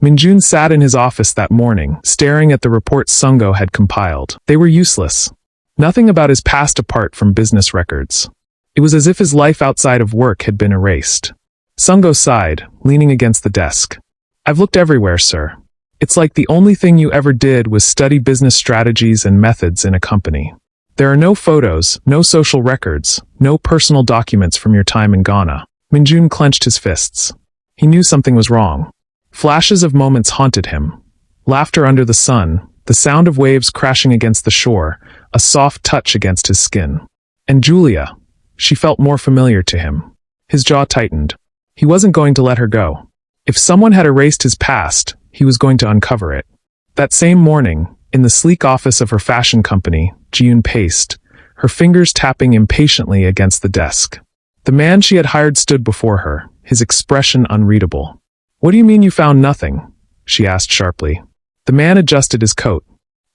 Minjun sat in his office that morning, staring at the reports Sungo had compiled. They were useless. Nothing about his past apart from business records. It was as if his life outside of work had been erased. Sungo sighed, leaning against the desk. "I've looked everywhere, sir. It's like the only thing you ever did was study business strategies and methods in a company. There are no photos, no social records, no personal documents from your time in Ghana." Minjun clenched his fists. He knew something was wrong. Flashes of moments haunted him. Laughter under the sun, the sound of waves crashing against the shore, a soft touch against his skin. And Julia. She felt more familiar to him. His jaw tightened. He wasn't going to let her go. If someone had erased his past, he was going to uncover it. That same morning, in the sleek office of her fashion company, Jiyun paced, her fingers tapping impatiently against the desk. The man she had hired stood before her, his expression unreadable. "What do you mean you found nothing?" she asked sharply. The man adjusted his coat.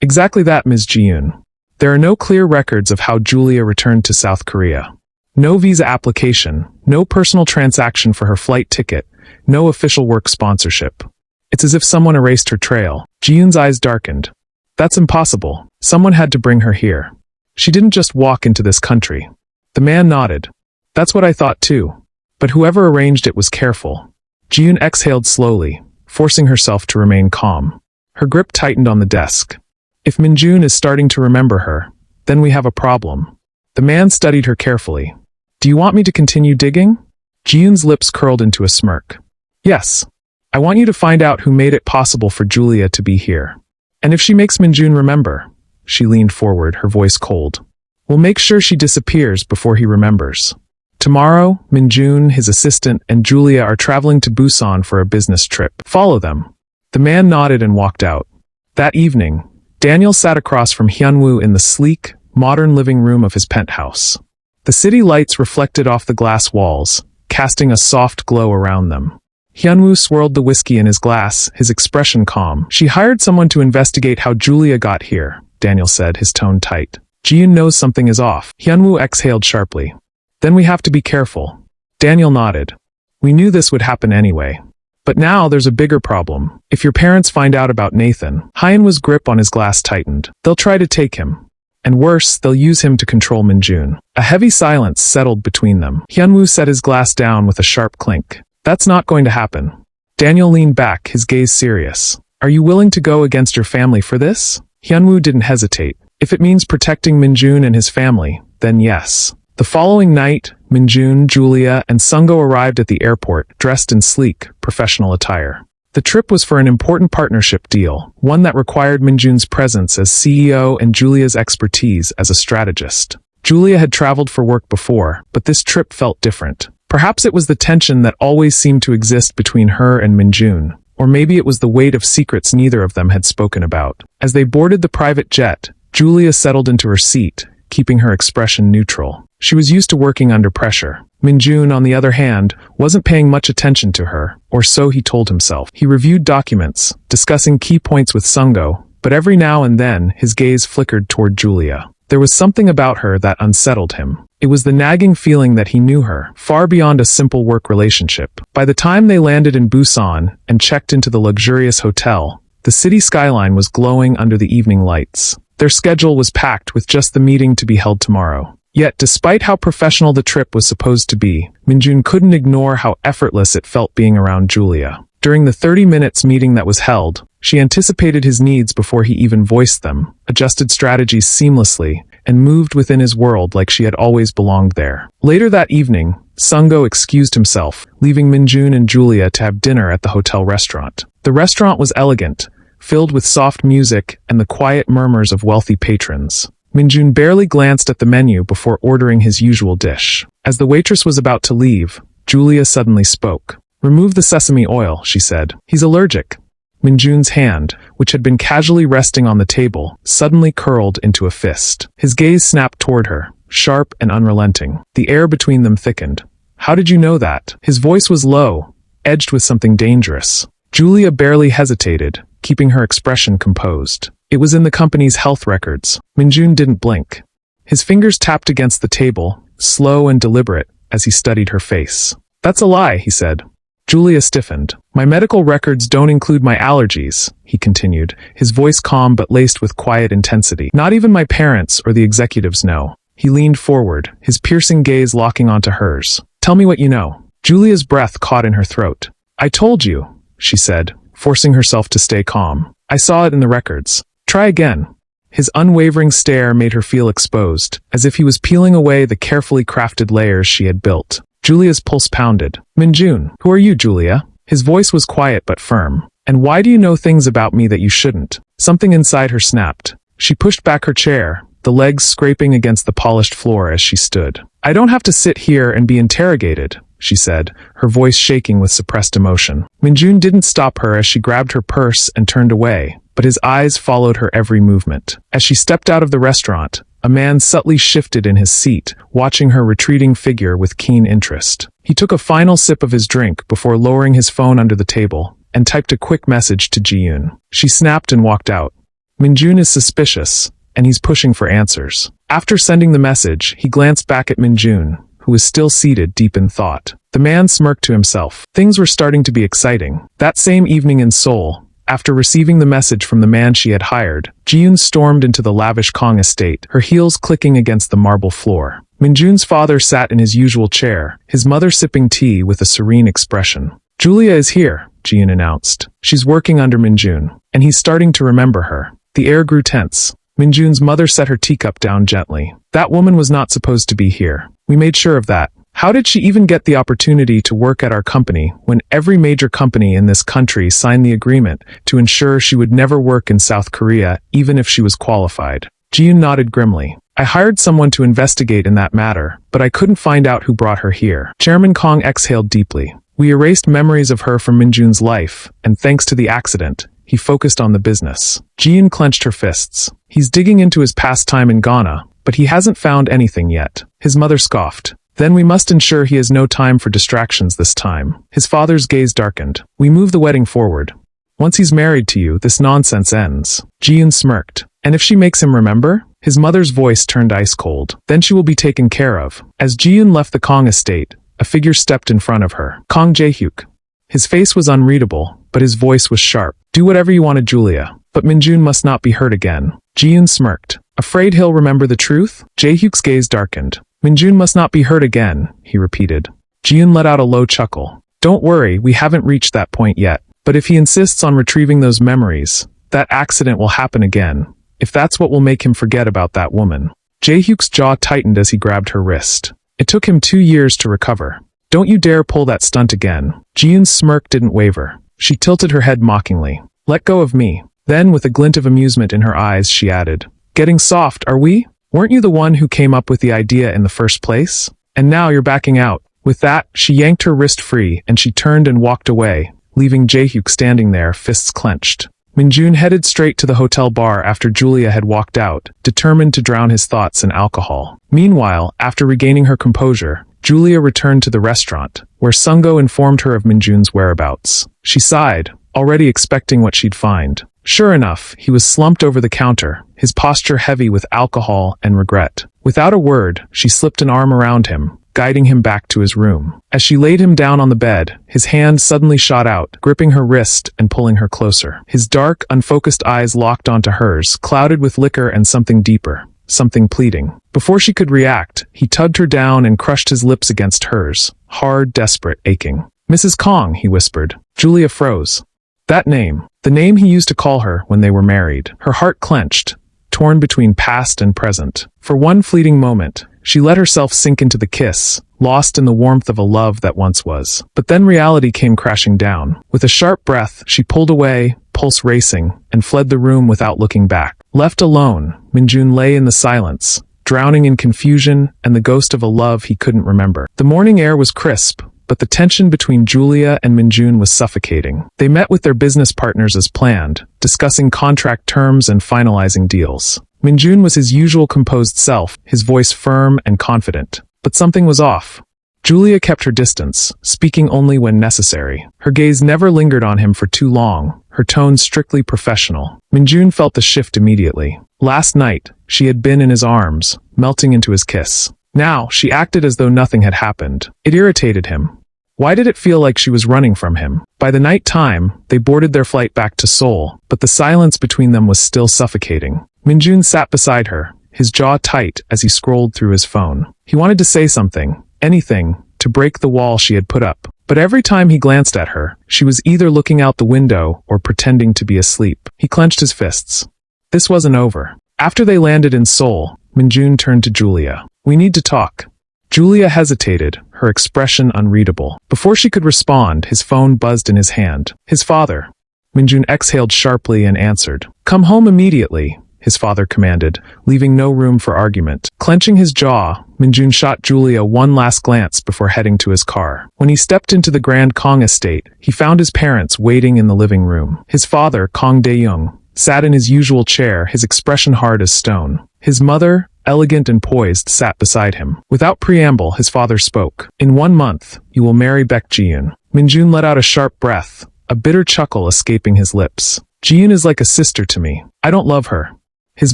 "Exactly that, Ms. Jiyun. There are no clear records of how Julia returned to South Korea. No visa application, no personal transaction for her flight ticket, no official work sponsorship. It's as if someone erased her trail." Jiyun's eyes darkened. "That's impossible. Someone had to bring her here. She didn't just walk into this country." The man nodded. "That's what I thought too. But whoever arranged it was careful." Jiyun exhaled slowly, forcing herself to remain calm. Her grip tightened on the desk. "If Minjun is starting to remember her, then we have a problem." The man studied her carefully. "Do you want me to continue digging?" Jiyun's lips curled into a smirk. "Yes. I want you to find out who made it possible for Julia to be here. And if she makes Minjun remember," she leaned forward, her voice cold, "we'll make sure she disappears before he remembers." Tomorrow, Minjun, his assistant, and Julia are traveling to Busan for a business trip. Follow them. The man nodded and walked out. That evening, Daniel sat across from Hyunwoo in the sleek, modern living room of his penthouse. The city lights reflected off the glass walls, casting a soft glow around them. Hyunwoo swirled the whiskey in his glass, his expression calm. "She hired someone to investigate how Julia got here," Daniel said, his tone tight. "Jiyun knows something is off." Hyunwoo exhaled sharply. "Then we have to be careful." Daniel nodded. "We knew this would happen anyway. But now there's a bigger problem. If your parents find out about Nathan," Hyunwoo's grip on his glass tightened, "they'll try to take him. And worse, they'll use him to control Minjun." A heavy silence settled between them. Hyunwoo set his glass down with a sharp clink. "That's not going to happen." Daniel leaned back, his gaze serious. "Are you willing to go against your family for this?" Hyunwoo didn't hesitate. "If it means protecting Minjun and his family, then yes." The following night, Minjun, Julia, and Sungo arrived at the airport, dressed in sleek, professional attire. The trip was for an important partnership deal, one that required Minjun's presence as CEO and Julia's expertise as a strategist. Julia had traveled for work before, but this trip felt different. Perhaps it was the tension that always seemed to exist between her and Minjun, or maybe it was the weight of secrets neither of them had spoken about. As they boarded the private jet, Julia settled into her seat, keeping her expression neutral. She was used to working under pressure. Minjun, on the other hand, wasn't paying much attention to her, or so he told himself. He reviewed documents, discussing key points with Sungo, but every now and then his gaze flickered toward Julia. There was something about her that unsettled him. It was the nagging feeling that he knew her, far beyond a simple work relationship. By the time they landed in Busan and checked into the luxurious hotel, the city skyline was glowing under the evening lights. Their schedule was packed with just the meeting to be held tomorrow. Yet, despite how professional the trip was supposed to be, Minjun couldn't ignore how effortless it felt being around Julia. During the 30 minutes meeting that was held, she anticipated his needs before he even voiced them, adjusted strategies seamlessly, and moved within his world like she had always belonged there. Later that evening, Sungo excused himself, leaving Minjun and Julia to have dinner at the hotel restaurant. The restaurant was elegant, filled with soft music and the quiet murmurs of wealthy patrons. Minjun barely glanced at the menu before ordering his usual dish. As the waitress was about to leave, Julia suddenly spoke. "Remove the sesame oil," she said. "He's allergic." Minjun's hand, which had been casually resting on the table, suddenly curled into a fist. His gaze snapped toward her, sharp and unrelenting. The air between them thickened. "How did you know that?" His voice was low, edged with something dangerous. Julia barely hesitated, keeping her expression composed. It was in the company's health records. Minjun didn't blink. His fingers tapped against the table, slow and deliberate, as he studied her face. "That's a lie," he said. Julia stiffened. My medical records don't include my allergies, he continued, his voice calm but laced with quiet intensity. Not even my parents or the executives know. He leaned forward, his piercing gaze locking onto hers. Tell me what you know. Julia's breath caught in her throat. I told you, she said, forcing herself to stay calm. I saw it in the records. Try again. His unwavering stare made her feel exposed, as if he was peeling away the carefully crafted layers she had built. Julia's pulse pounded. Minjun, who are you, Julia? His voice was quiet but firm. And why do you know things about me that you shouldn't? Something inside her snapped. She pushed back her chair, the legs scraping against the polished floor as she stood. I don't have to sit here and be interrogated, she said, her voice shaking with suppressed emotion. Minjun didn't stop her as she grabbed her purse and turned away, but his eyes followed her every movement. As she stepped out of the restaurant, a man subtly shifted in his seat, watching her retreating figure with keen interest. He took a final sip of his drink before lowering his phone under the table, and typed a quick message to Ji-yoon. She snapped and walked out. Minjun is suspicious, and he's pushing for answers. After sending the message, he glanced back at Minjun, who was still seated deep in thought. The man smirked to himself. Things were starting to be exciting. That same evening in Seoul, after receiving the message from the man she had hired, Ji-yoon stormed into the lavish Kong estate, her heels clicking against the marble floor. Minjun's father sat in his usual chair, his mother sipping tea with a serene expression. Julia is here, Ji-yoon announced. She's working under Minjun, and he's starting to remember her. The air grew tense. Minjun's mother set her teacup down gently. That woman was not supposed to be here. We made sure of that. How did she even get the opportunity to work at our company when every major company in this country signed the agreement to ensure she would never work in South Korea even if she was qualified? Ji-yoon nodded grimly. I hired someone to investigate in that matter, but I couldn't find out who brought her here. Chairman Kong exhaled deeply. We erased memories of her from Minjun's life, and thanks to the accident, he focused on the business. Ji-yoon clenched her fists. He's digging into his past time in Ghana, but he hasn't found anything yet. His mother scoffed. Then we must ensure he has no time for distractions this time. His father's gaze darkened. We move the wedding forward. Once he's married to you, this nonsense ends. Ji-yoon smirked. And if she makes him remember? His mother's voice turned ice cold. Then she will be taken care of. As Ji-yoon left the Kong estate, a figure stepped in front of her. Kong Jae-hyuk. His face was unreadable, but his voice was sharp. Do whatever you wanted, Julia. But Minjun must not be hurt again. Ji-yoon smirked. Afraid he'll remember the truth? Jae-hyuk's gaze darkened. Minjun must not be hurt again, he repeated. Ji-yoon let out a low chuckle. Don't worry, we haven't reached that point yet. But if he insists on retrieving those memories, that accident will happen again. If that's what will make him forget about that woman. Jae-hyuk's jaw tightened as he grabbed her wrist. It took him 2 years to recover. Don't you dare pull that stunt again. Ji-yoon's smirk didn't waver. She tilted her head mockingly. Let go of me. Then, with a glint of amusement in her eyes, she added, Getting soft, are we? Weren't you the one who came up with the idea in the first place? And now you're backing out. With that, she yanked her wrist free and she turned and walked away, leaving Jae-hyuk standing there, fists clenched. Minjun headed straight to the hotel bar after Julia had walked out, determined to drown his thoughts in alcohol. Meanwhile, after regaining her composure, Julia returned to the restaurant, where Sungo informed her of Minjun's whereabouts. She sighed, already expecting what she'd find. Sure enough, he was slumped over the counter, his posture heavy with alcohol and regret. Without a word, she slipped an arm around him, guiding him back to his room. As she laid him down on the bed, his hand suddenly shot out, gripping her wrist and pulling her closer. His dark, unfocused eyes locked onto hers, clouded with liquor and something deeper, something pleading. Before she could react, he tugged her down and crushed his lips against hers, hard, desperate, aching. Mrs. Kong, he whispered. Julia froze. That name, the name he used to call her when they were married. Her heart clenched, torn between past and present. For one fleeting moment, she let herself sink into the kiss, lost in the warmth of a love that once was. But then reality came crashing down. With a sharp breath, she pulled away, pulse racing, and fled the room without looking back. Left alone, Minjun lay in the silence, drowning in confusion and the ghost of a love he couldn't remember. The morning air was crisp, but the tension between Julia and Minjun was suffocating. They met with their business partners as planned, discussing contract terms and finalizing deals. Minjun was his usual composed self, his voice firm and confident. But something was off. Julia kept her distance, speaking only when necessary. Her gaze never lingered on him for too long, her tone strictly professional. Minjun felt the shift immediately. Last night, she had been in his arms, melting into his kiss. Now, she acted as though nothing had happened. It irritated him. Why did it feel like she was running from him? By the night time, they boarded their flight back to Seoul, but the silence between them was still suffocating. Minjun sat beside her, his jaw tight as he scrolled through his phone. He wanted to say something, anything, to break the wall she had put up. But every time he glanced at her, she was either looking out the window or pretending to be asleep. He clenched his fists. This wasn't over. After they landed in Seoul, Minjun turned to Julia. "We need to talk." Julia hesitated, her expression unreadable. Before she could respond, his phone buzzed in his hand. His father. Minjun exhaled sharply and answered. "Come home immediately," his father commanded, leaving no room for argument. Clenching his jaw, Minjun shot Julia one last glance before heading to his car. When he stepped into the Grand Kong estate, he found his parents waiting in the living room. His father, Kong Dae-young, sat in his usual chair, his expression hard as stone. His mother, elegant and poised, sat beside him. Without preamble, his father spoke. "In 1 month, you will marry Baek Ji-yoon." Minjun let out a sharp breath, a bitter chuckle escaping his lips. "Ji-yoon is like a sister to me. I don't love her." His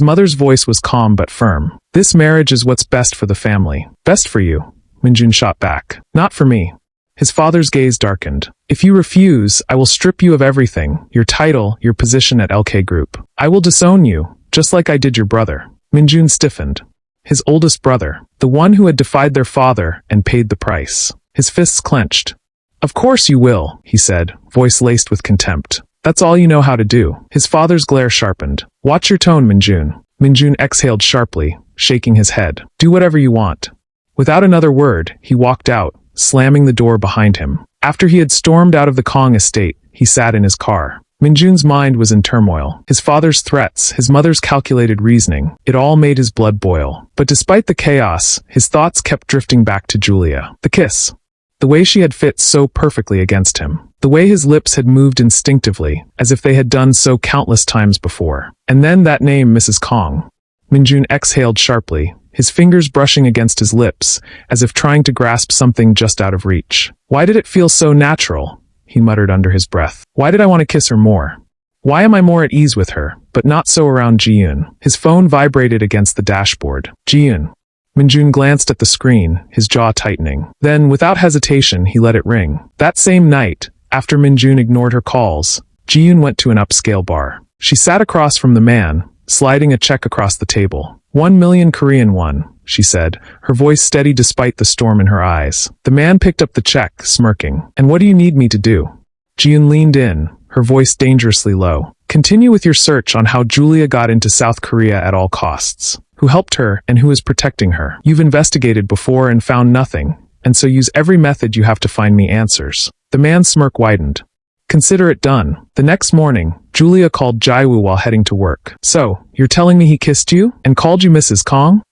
mother's voice was calm but firm. "This marriage is what's best for the family." "Best for you," Minjun shot back. "Not for me." His father's gaze darkened. "If you refuse, I will strip you of everything, your title, your position at LK Group. I will disown you, just like I did your brother." Minjun stiffened. His oldest brother, the one who had defied their father and paid the price. His fists clenched. "Of course you will," he said, voice laced with contempt. "That's all you know how to do." His father's glare sharpened. "Watch your tone, Minjun." Minjun exhaled sharply, shaking his head. "Do whatever you want." Without another word, he walked out, slamming the door behind him. After he had stormed out of the Kong estate, he sat in his car. Minjun's mind was in turmoil. His father's threats, his mother's calculated reasoning, it all made his blood boil. But despite the chaos, his thoughts kept drifting back to Julia. The kiss. The way she had fit so perfectly against him. The way his lips had moved instinctively, as if they had done so countless times before. And then that name, Mrs. Kong. Minjun exhaled sharply, his fingers brushing against his lips, as if trying to grasp something just out of reach. "Why did it feel so natural?" he muttered under his breath. "Why did I want to kiss her more? Why am I more at ease with her, but not so around Ji-yoon?" His phone vibrated against the dashboard. Ji-yoon. Minjun glanced at the screen, his jaw tightening. Then, without hesitation, he let it ring. That same night, after Minjun ignored her calls, Ji-yoon went to an upscale bar. She sat across from the man, sliding a check across the table. 1 million Korean won, she said, her voice steady despite the storm in her eyes. The man picked up the check, smirking. "And what do you need me to do?" Ji-yoon leaned in, her voice dangerously low. "Continue with your search on how Julia got into South Korea at all costs. Who helped her and who is protecting her. You've investigated before and found nothing, and so use every method you have to find me answers." The man's smirk widened. "Consider it done." The next morning, Julia called Jaiwoo while heading to work. "So, you're telling me he kissed you and called you Mrs. Kong?"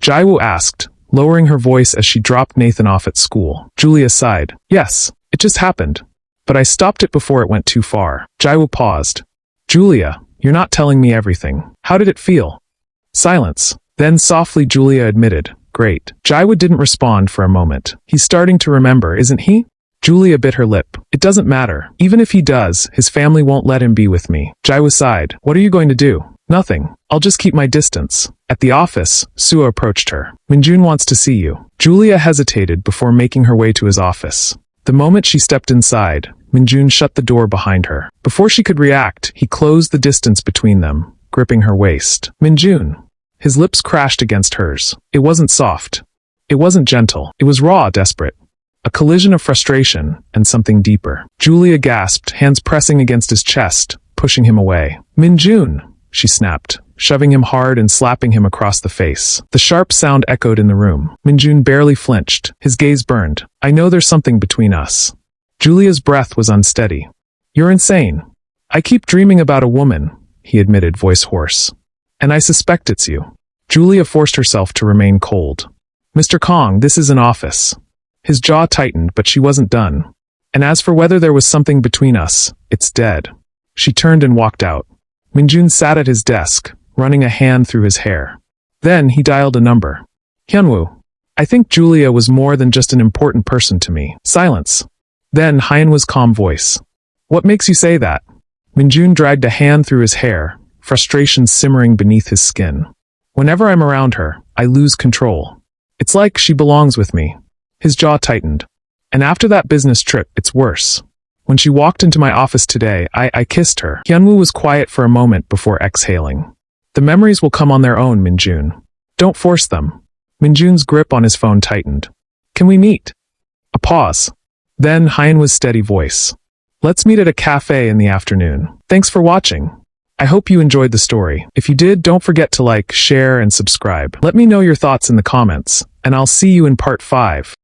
Jaiwoo asked, lowering her voice as she dropped Nathan off at school. Julia sighed. "Yes, it just happened. But I stopped it before it went too far." Jaiwoo paused. "Julia, you're not telling me everything. How did it feel?" Silence. Then softly Julia admitted, "Great." Jaiwoo didn't respond for a moment. "He's starting to remember, isn't he?" Julia bit her lip. "It doesn't matter. Even if he does, his family won't let him be with me." Jaiwoo sighed. "What are you going to do?" "Nothing. I'll just keep my distance." At the office, Suo approached her. "Minjun wants to see you." Julia hesitated before making her way to his office. The moment she stepped inside, Minjun shut the door behind her. Before she could react, he closed the distance between them, gripping her waist. "Minjun." His lips crashed against hers. It wasn't soft. It wasn't gentle. It was raw, desperate. A collision of frustration and something deeper. Julia gasped, hands pressing against his chest, pushing him away. "Minjun," she snapped, shoving him hard and slapping him across the face. The sharp sound echoed in the room. Minjun barely flinched. His gaze burned. "I know there's something between us." Julia's breath was unsteady. "You're insane." "I keep dreaming about a woman," he admitted, voice hoarse. "And I suspect it's you." Julia forced herself to remain cold. "Mr. Kong, this is an office." His jaw tightened, but she wasn't done. "And as for whether there was something between us, it's dead." She turned and walked out. Minjun sat at his desk, running a hand through his hair. Then he dialed a number. "Hyunwoo. I think Julia was more than just an important person to me." Silence. Then Hyunwoo's calm voice. "What makes you say that?" Minjun dragged a hand through his hair, frustration simmering beneath his skin. "Whenever I'm around her, I lose control. It's like she belongs with me." His jaw tightened. And after that business trip, it's worse. When she walked into my office today, I kissed her. Hyunwoo was quiet for a moment before exhaling. The memories will come on their own, Minjun. Don't force them. Minjun's grip on his phone tightened. Can we meet? A pause. Then Hyunwoo's steady voice. Let's meet at a cafe in the afternoon. Thanks for watching. I hope you enjoyed the story. If you did, don't forget to like, share, and subscribe. Let me know your thoughts in the comments, and I'll see you in part 5.